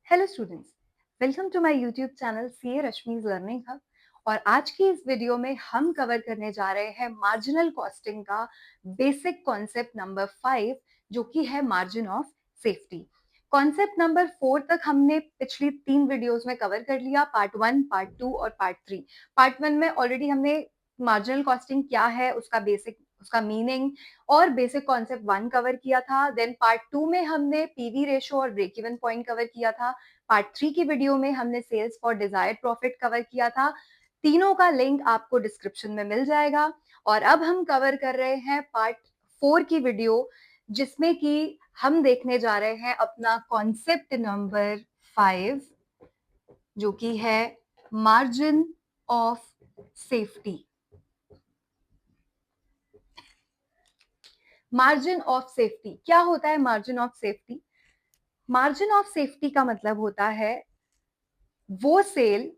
Hello students, welcome to my YouTube channel CA Rashmi's learning hub. और आज की इस वीडियो में हम कवर करने जा रहे हैं मार्जिनल कॉस्टिंग का बेसिक कॉन्सेप्ट नंबर 5, जो कि है margin of safety. Concept number 4 तक हमने पिछली 3 वीडियोस में कवर कर लिया, पार्ट 1, पार्ट 2 और पार्ट 3। पार्ट 1 में ऑलरेडी हमने मार्जिनल कॉस्टिंग क्या है, उसका बेसिक, उसका मीनिंग और बेसिक कॉन्सेप्ट 1 कवर किया था। देन पार्ट 2 में हमने पीवी रेशो और ब्रेक इवन पॉइंट कवर किया था। पार्ट 3 की वीडियो में हमने sales for desired profit cover किया था। तीनों का लिंक आपको डिस्क्रिप्शन में मिल जाएगा। और अब हम कवर कर रहे हैं पार्ट 4 की वीडियो, जिसमें कि हम देखने जा रहे हैं अपना कॉन्सेप्ट नंबर 5, जो कि है margin of safety. Margin of safety क्या होता है? Margin of safety, margin of safety का मतलब होता है वो सेल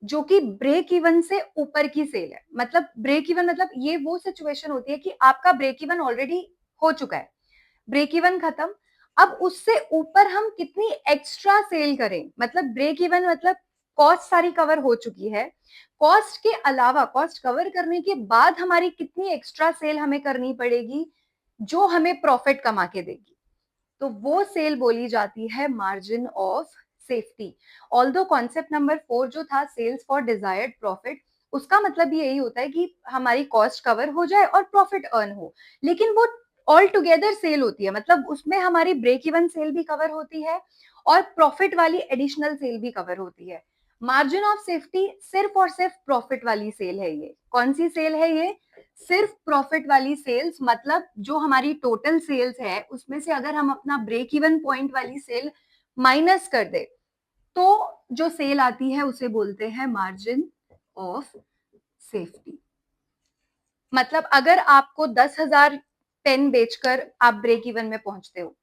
जो कि ब्रेक इवन से ऊपर की सेल है। मतलब ब्रेक इवन मतलब ये वो सिचुएशन होती है कि आपका ब्रेक इवन ऑलरेडी हो चुका है, ब्रेक इवन खत्म, अब उससे ऊपर हम कितनी एक्स्ट्रा सेल करें। मतलब ब्रेक इवन मतलब कॉस्ट सारी कवर हो चुकी है, कॉस्ट के अलावा, कॉस्ट कवर करने के बाद हमारी कितनी एक्स्ट्रा सेल हमें करनी पड़ेगी जो हमें प्रॉफिट कमा के देगी, तो वो सेल बोली जाती है margin of safety. Although concept number 4 जो था सेल्स फॉर डिजायर्ड प्रॉफिट, उसका मतलब भी यही होता है कि हमारी कॉस्ट कवर हो जाए और प्रॉफिट अर्न हो, लेकिन वो ऑल टुगेदर सेल होती है। मतलब उसमें हमारी ब्रेक इवन सेल भी कवर होती है और प्रॉफिट वाली एडिशनल सेल भी कवर होती है। मार्जिन ऑफ सेफ्टी सिर्फ और सिर्फ प्रॉफिट वाली सेल है। ये कौन सी सेल है? ये सिर्फ प्रॉफिट वाली सेल्स। मतलब जो हमारी टोटल सेल्स है उसमें से अगर हम अपना ब्रेक इवन पॉइंट वाली सेल माइनस कर दे तो जो सेल आती है उसे बोलते हैं मार्जिन ऑफ सेफ्टी। मतलब अगर आपको 10,000 पेन बेचकर आप ब्रेक इवन में पहुंचते हो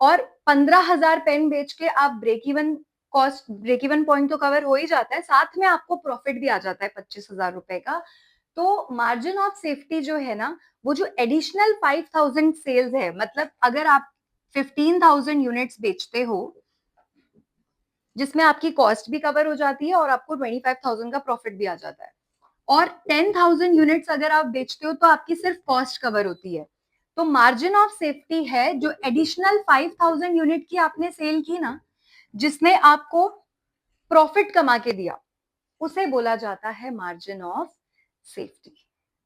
और 15,000 पेन बेच के आप break even cost, break even point तो कवर हो ही जाता है, साथ में आपको प्रॉफिट भी आ जाता है 25,000 रुपए का, तो मार्जिन ऑफ सेफ्टी जो है ना, वो जो एडिशनल 5,000 सेल्स है, मतलब अगर आप 15,000 यूनिट्स बेचते हो जिसमें आपकी कॉस्ट भी कवर हो जाती है और आपको 25,000 का प्रॉफिट भी आ जाता है, और 10,000 यूनिट्स अगर आप बेचते हो तो आपकी सिर्फ कॉस्ट कवर होती है, तो मार्जिन ऑफ सेफ्टी है जो एडिशनल 5,000 यूनिट की आपने सेल की ना, जिसने आपको प्रॉफिट कमा के दिया, उसे बोला जाता है मार्जिन ऑफ सेफ्टी।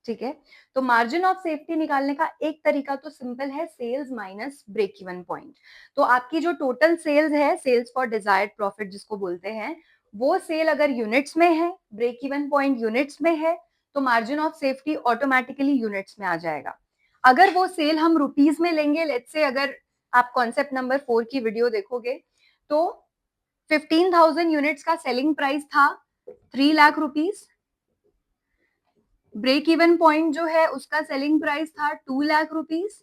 ठीक है, तो मार्जिन ऑफ सेफ्टी निकालने का एक तरीका तो सिंपल है, sales minus break even point. तो आपकी जो टोटल सेल्स है, सेल्स फॉर डिजायर्ड प्रॉफिट जिसको बोलते हैं, वो सेल अगर यूनिट्स में है, ब्रेक इवन पॉइंट यूनिट्स में है, तो margin of safety automatically units में आ जाएगा। अगर वो सेल हम रुपीज में लेंगे, लेट्स से अगर आप कॉन्सेप्ट नंबर 4 की वीडियो देखोगे तो 15,000 यूनिट्स का सेलिंग प्राइस था 3 lakh rupees, break even point जो है उसका सेलिंग प्राइस था 2 लाख रुपीस,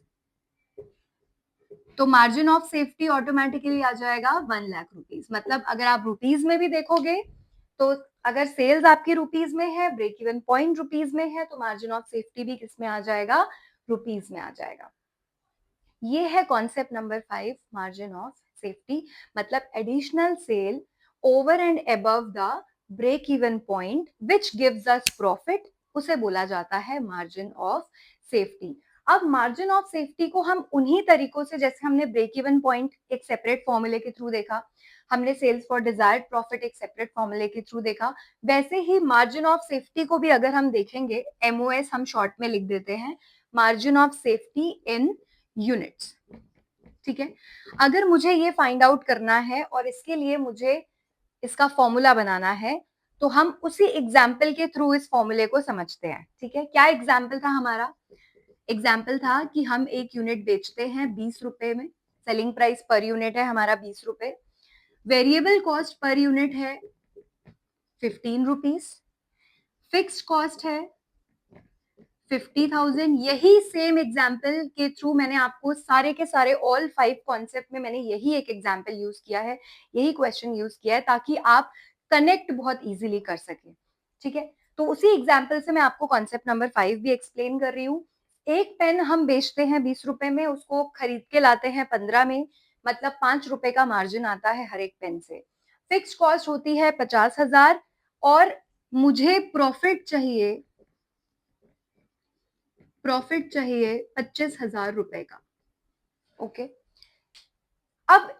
तो मार्जिन ऑफ सेफ्टी ऑटोमेटिकली आ जाएगा 1 लाख रुपीस। मतलब अगर आप रुपीज में भी देखोगे तो अगर सेल्स आपकी रुपीज में है, ब्रेक इवन पॉइंट रुपीज में है, तो मार्जिन ऑफ सेफ्टी भी किस में आ जाएगा? रुपीज में आ जाएगा। ये है concept number 5, margin of safety. मतलब additional sale over and above the break even point which gives us profit, उसे बोला जाता है मार्जिन ऑफ सेफ्टी। अब मार्जिन ऑफ सेफ्टी को हम उन्हीं तरीकों से, जैसे हमने ब्रेक इवन पॉइंट एक सेपरेट फॉर्मूले के थ्रू देखा, हमने सेल्स फॉर डिजायर्ड प्रॉफिट एक सेपरेट फॉर्मूले के थ्रू देखा, वैसे ही मार्जिन ऑफ सेफ्टी को भी अगर हम देखेंगे, एमओएस हम शॉर्ट में लिख देते हैं, margin of safety in units. ठीक है, अगर मुझे ये फाइंड आउट करना है और इसके लिए मुझे इसका फॉर्मूला बनाना है, तो हम उसी एग्जाम्पल के थ्रू इस फॉर्मूले को समझते हैं। ठीक है, क्या एग्जाम्पल था हमारा? एग्जाम्पल था कि हम एक यूनिट बेचते हैं 20 रुपए में, सेलिंग प्राइस पर यूनिट है हमारा 20 रुपए, वेरिएबल कॉस्ट पर यूनिट है 15 रुपीज, फिक्स्ड कॉस्ट है 50,000। यही सेम एग्जाम्पल के थ्रू मैंने आपको सारे के सारे ऑल 5 कॉन्सेप्ट में मैंने यही एक एग्जाम्पल यूज किया है, यही क्वेश्चन यूज किया है, ताकि आप कनेक्ट बहुत इजीली कर सके। ठीक है, तो उसी एग्जाम्पल से मैं आपको कॉन्सेप्ट नंबर 5 भी एक्सप्लेन कर रही हूँ। एक पेन हम बेचते हैं 20 रुपए में, उसको खरीद के लाते हैं 15 में, मतलब 5 रुपए का मार्जिन आता है हर एक पेन से। फिक्स कॉस्ट होती है 50,000 और मुझे प्रॉफिट चाहिए 25,000 रुपए का। ओके, अब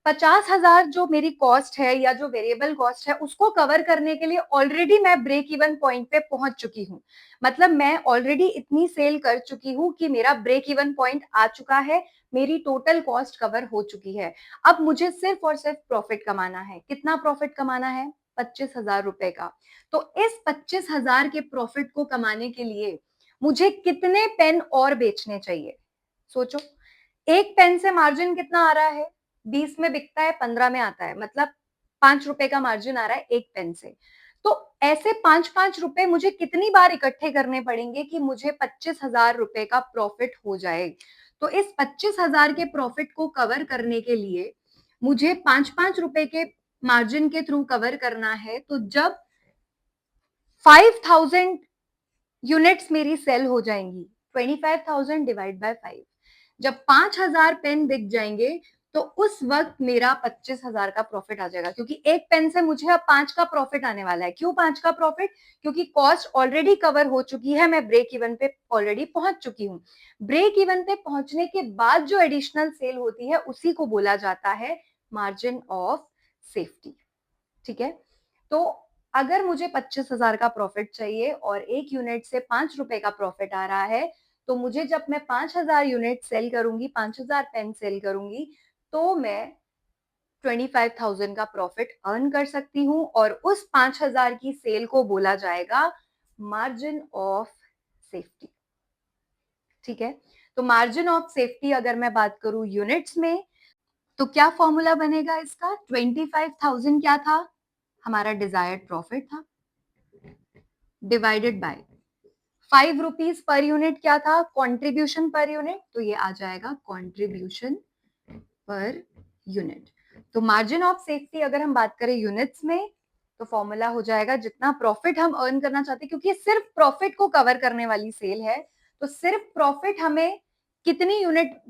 50,000 जो मेरी कॉस्ट है या जो वेरिएबल कॉस्ट है उसको कवर करने के लिए ऑलरेडी मैं ब्रेक इवन पॉइंट पे पहुंच चुकी हूँ। मतलब मैं ऑलरेडी इतनी सेल कर चुकी हूँ कि मेरा ब्रेक इवन पॉइंट आ चुका है, मेरी टोटल कॉस्ट कवर हो चुकी है। अब मुझे सिर्फ और सिर्फ प्रॉफिट कमाना है। कितना प्रॉफिट कमाना है? 25,000 रुपए का। तो इस 25,000 के प्रॉफिट को कमाने के लिए मुझे कितने पेन और बेचने चाहिए? सोचो, एक पेन से मार्जिन कितना आ रहा है? 20 में बिकता है, 15 में आता है, मतलब 5 रुपए का मार्जिन आ रहा है एक पेन से। तो ऐसे 5-5 रुपए मुझे कितनी बार इकट्ठे करने पड़ेंगे कि मुझे 25,000 रुपए का प्रॉफिट हो जाए? तो इस 25,000 के प्रॉफिट को कवर करने के लिए मुझे 5-5 रुपए के मार्जिन के थ्रू कवर करना है। तो जब 5,000 यूनिट्स मेरी सेल हो जाएंगी, 25,000 डिवाइड बाय 5, जब 5,000 पेन बिक जाएंगे तो उस वक्त मेरा 25,000 का प्रॉफिट आ जाएगा, क्योंकि एक पेन से मुझे अब 5 का प्रॉफिट आने वाला है। क्यों 5 का प्रॉफिट? क्योंकि कॉस्ट ऑलरेडी कवर हो चुकी है, मैं ब्रेक इवन पे ऑलरेडी पहुंच चुकी हूँ। ब्रेक इवन पे पहुंचने के बाद जो एडिशनल सेल होती है उसी को बोला जाता है मार्जिन ऑफ सेफ्टी। ठीक है, तो अगर मुझे 25,000 का प्रॉफिट चाहिए और एक यूनिट से 5 रुपए का प्रॉफिट आ रहा है, तो मुझे जब मैं 5,000 यूनिट सेल करूंगी, 5,000 पेन सेल करूंगी, तो मैं 25,000 का प्रॉफिट अर्न कर सकती हूँ और उस 5,000 की सेल को बोला जाएगा मार्जिन ऑफ सेफ्टी। ठीक है, तो मार्जिन ऑफ सेफ्टी अगर मैं बात करूं यूनिट्स में, तो क्या फॉर्मूला बनेगा इसका? 25,000 क्या था? हमारा डिजायर्ड प्रॉफिट था, divided by 5 rupees per unit क्या था? Contribution per unit. तो ये आ जाएगा कंट्रीब्यूशन पर यूनिट। तो मार्जिन ऑफ सेफ्टी अगर हम बात करें यूनिट्स में, तो फॉर्मूला हो जाएगा जितना प्रॉफिट हम अर्न करना चाहते हैं, क्योंकि सिर्फ प्रॉफिट को कवर करने वाली सेल है, तो सिर्फ प्रॉफिट हमें कितनी यूनिट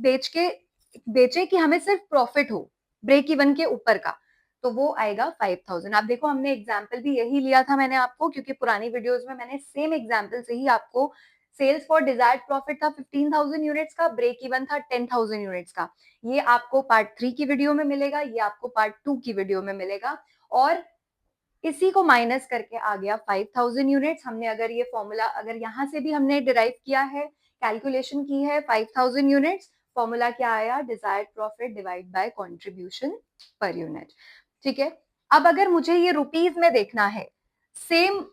बेचे कि हमें सिर्फ प्रॉफिट हो ब्रेक इवन के ऊपर का, तो वो आएगा 5,000। आप देखो, हमने एग्जाम्पल भी यही लिया था मैंने आपको, क्योंकि पुरानी वीडियोस में मैंने सेम एग्जाम्पल से ही आपको सेल्स फॉर डिजायर्ड प्रॉफिट था 15,000 यूनिट्स का, ब्रेक इवन था 10,000 यूनिट्स का। ये आपको पार्ट 3 की वीडियो में मिलेगा, ये आपको पार्ट 2 की वीडियो में मिलेगा। और इसी को माइनस करके आ गया 5,000 यूनिट्स। हमने अगर ये फॉर्मूला अगर यहां से भी हमने डिराइव किया है, कैलकुलेशन की है 5,000 यूनिट्स, फॉर्मूला क्या आया? Desired profit divide by contribution per unit. ठीक है, अब अगर मुझे ये रुपीज में देखना है, सेम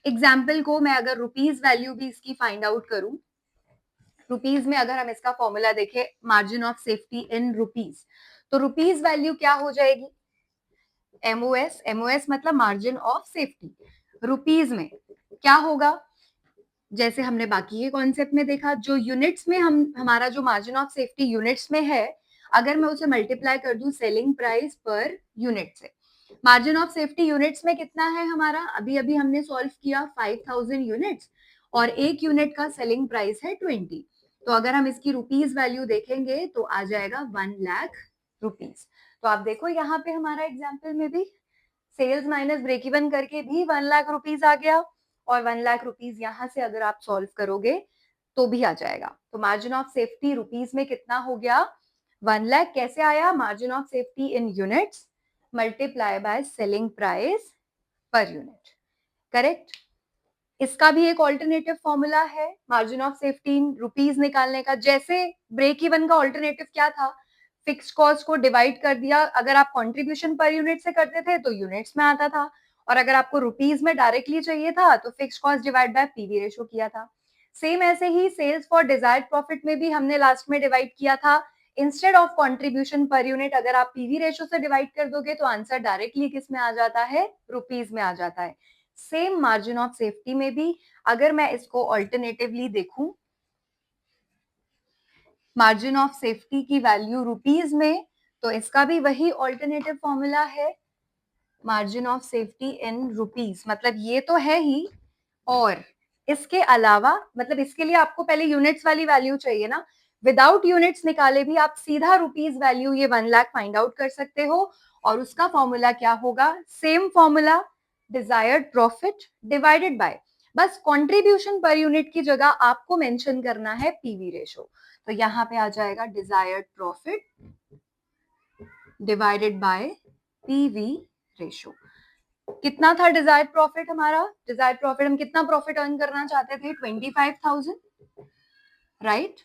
एग्जाम्पल को मैं अगर रुपीज वैल्यू भी इसकी फाइंड आउट करूं, रुपीज में अगर हम इसका फॉर्मूला देखें margin of safety in rupees, तो रुपीज वैल्यू क्या हो जाएगी? एमओएस मतलब मार्जिन ऑफ सेफ्टी। रुपीज में क्या होगा? जैसे हमने बाकी के कॉन्सेप्ट में देखा, जो यूनिट्स में हमारा जो मार्जिन ऑफ सेफ्टी यूनिट्स में है, अगर मैं उसे मल्टीप्लाई कर दूं सेलिंग प्राइस पर यूनिट से, मार्जिन ऑफ सेफ्टी यूनिट्स में कितना है हमारा? अभी अभी हमने सॉल्व किया 5,000 यूनिट्स और एक यूनिट का सेलिंग प्राइस है 20। तो अगर हम इसकी रुपीज वैल्यू देखेंगे तो आ जाएगा 1,00,000 रुपीज। तो आप देखो यहाँ पे हमारा एग्जाम्पल में भी सेल्स माइनस ब्रेक इवन करके भी 1,00,000 रुपीज आ गया, और 1,00,000 रुपीज यहाँ से अगर आप सॉल्व करोगे तो भी आ जाएगा। तो मार्जिन ऑफ सेफ्टी रुपीज में कितना हो गया? 1,00,000। कैसे आया? Margin of safety in units multiply by selling price per unit. Correct. इसका भी एक ऑल्टरनेटिव फॉर्मूला है margin of safety in rupees निकालने का। जैसे ब्रेक इवन का ऑल्टरनेटिव क्या था? फिक्स कॉस्ट को डिवाइड कर दिया। अगर आप कंट्रीब्यूशन पर यूनिट से करते थे तो यूनिट्स में आता था, और अगर आपको रुपीज में डायरेक्टली चाहिए था तो fix cost divide by PV ratio किया था। सेम ऐसे ही सेल्स फॉर डिजायर्ड प्रॉफिट में भी हमने लास्ट में डिवाइड किया था। Instead of contribution per unit अगर आप पीवी रेशो से डिवाइड कर दोगे तो आंसर डायरेक्टली किस में आ जाता है? रुपीज में आ जाता है। सेम मार्जिन ऑफ सेफ्टी में भी अगर मैं इसको ऑल्टरनेटिवली देखूं, मार्जिन ऑफ सेफ्टी की वैल्यू रुपीज में, तो इसका भी वही ऑल्टरनेटिव फॉर्मूला है margin of safety in rupees. मतलब ये तो है ही, और इसके अलावा मतलब इसके लिए आपको पहले यूनिट्स वाली वैल्यू चाहिए ना, विदाउट यूनिट्स निकाले भी आप सीधा रुपीज वैल्यू ये 1 लाख फाइंड आउट कर सकते हो, और उसका फॉर्मूला क्या होगा, same formula, desired profit divided by, बस कंट्रीब्यूशन पर यूनिट की जगह आपको मेंशन करना है पीवी रेशो। तो यहाँ पे आ जाएगा desired profit divided by PV ratio. कितना था डिजायर्ड प्रॉफिट हमारा, डिजायर्ड प्रॉफिट हम कितना प्रॉफिट अर्न करना चाहते थे, 25,000, राइट।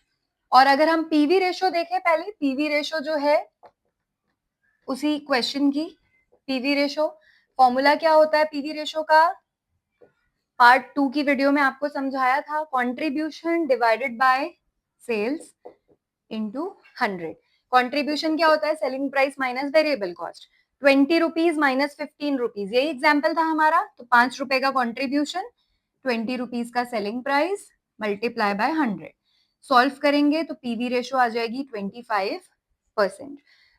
और अगर हम पीवी रेशो देखें, पहले पीवी रेशो जो है उसी क्वेश्चन की पीवी रेशो, फॉर्मूला क्या होता है पीवी रेशो का, पार्ट 2 की वीडियो में आपको समझाया था, contribution divided by sales into 100। Contribution क्या होता है, selling price minus variable cost, 20 rupees minus 15 rupees, यही एग्जाम्पल था हमारा। तो 5 रुपए का कंट्रीब्यूशन, 20 रुपीज का selling price, multiply by 100, solve करेंगे तो पीवी रेशो आ जाएगी 25%।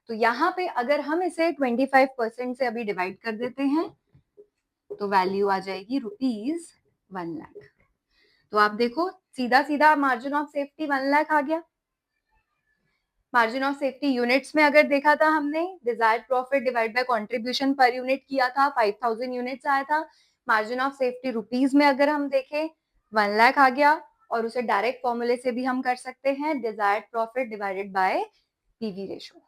तो यहाँ पे अगर हम इसे 25% से अभी डिवाइड कर देते हैं तो वैल्यू आ जाएगी रुपीज 1 लाख। तो आप देखो सीधा सीधा मार्जिन ऑफ सेफ्टी 1 लाख आ गया। मार्जिन ऑफ सेफ्टी यूनिट्स में अगर देखा था हमने, desired profit divide by contribution per unit किया था, 5000 यूनिट्स आया था। मार्जिन ऑफ सेफ्टी रुपीज में अगर हम देखें 1 लाख आ गया, और उसे डायरेक्ट फॉर्मूले से भी हम कर सकते हैं, desired profit divided by PV ratio,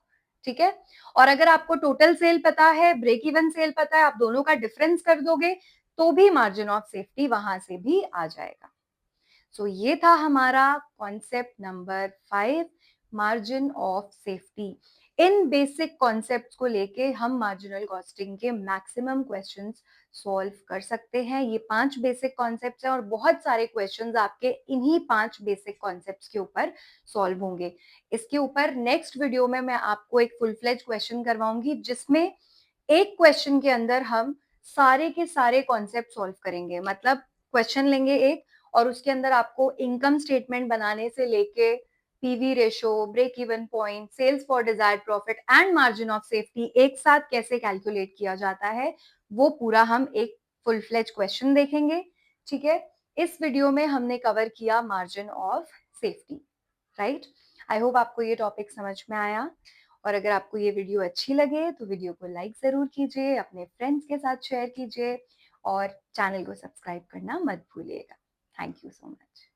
ठीक है। और अगर आपको टोटल सेल पता है, ब्रेक इवन सेल पता है, आप दोनों का डिफरेंस कर दोगे तो भी मार्जिन ऑफ सेफ्टी वहां से भी आ जाएगा। सो ये था हमारा concept number 5, margin of safety. In basic concepts को लेके हम मार्जिनल कॉस्टिंग के मैक्सिमम क्वेश्चंस सॉल्व कर सकते हैं। ये 5 बेसिक कॉन्सेप्ट्स हैं और बहुत सारे क्वेश्चंस आपके इन्हीं 5 बेसिक कॉन्सेप्ट्स के ऊपर सॉल्व होंगे। इसके ऊपर नेक्स्ट वीडियो में मैं आपको एक फुल फ्लेज क्वेश्चन करवाऊंगी, जिसमें एक क्वेश्चन के अंदर हम सारे के सारे कॉन्सेप्ट सॉल्व करेंगे। मतलब क्वेश्चन लेंगे एक, और उसके अंदर आपको इनकम स्टेटमेंट बनाने से लेके PV ratio, break even point, sales for desired profit and margin of safety एक साथ कैसे कैलकुलेट किया जाता है, वो पूरा हम एक फुल फ्लेज क्वेश्चन देखेंगे, ठीक है। इस वीडियो में हमने कवर किया margin of safety, right. I hope आपको ये टॉपिक समझ में आया, और अगर आपको ये वीडियो अच्छी लगे तो वीडियो को लाइक जरूर कीजिए, अपने फ्रेंड्स के साथ शेयर कीजिए, और चैनल को सब्सक्राइब करना मत भूलिएगा। Thank you so much.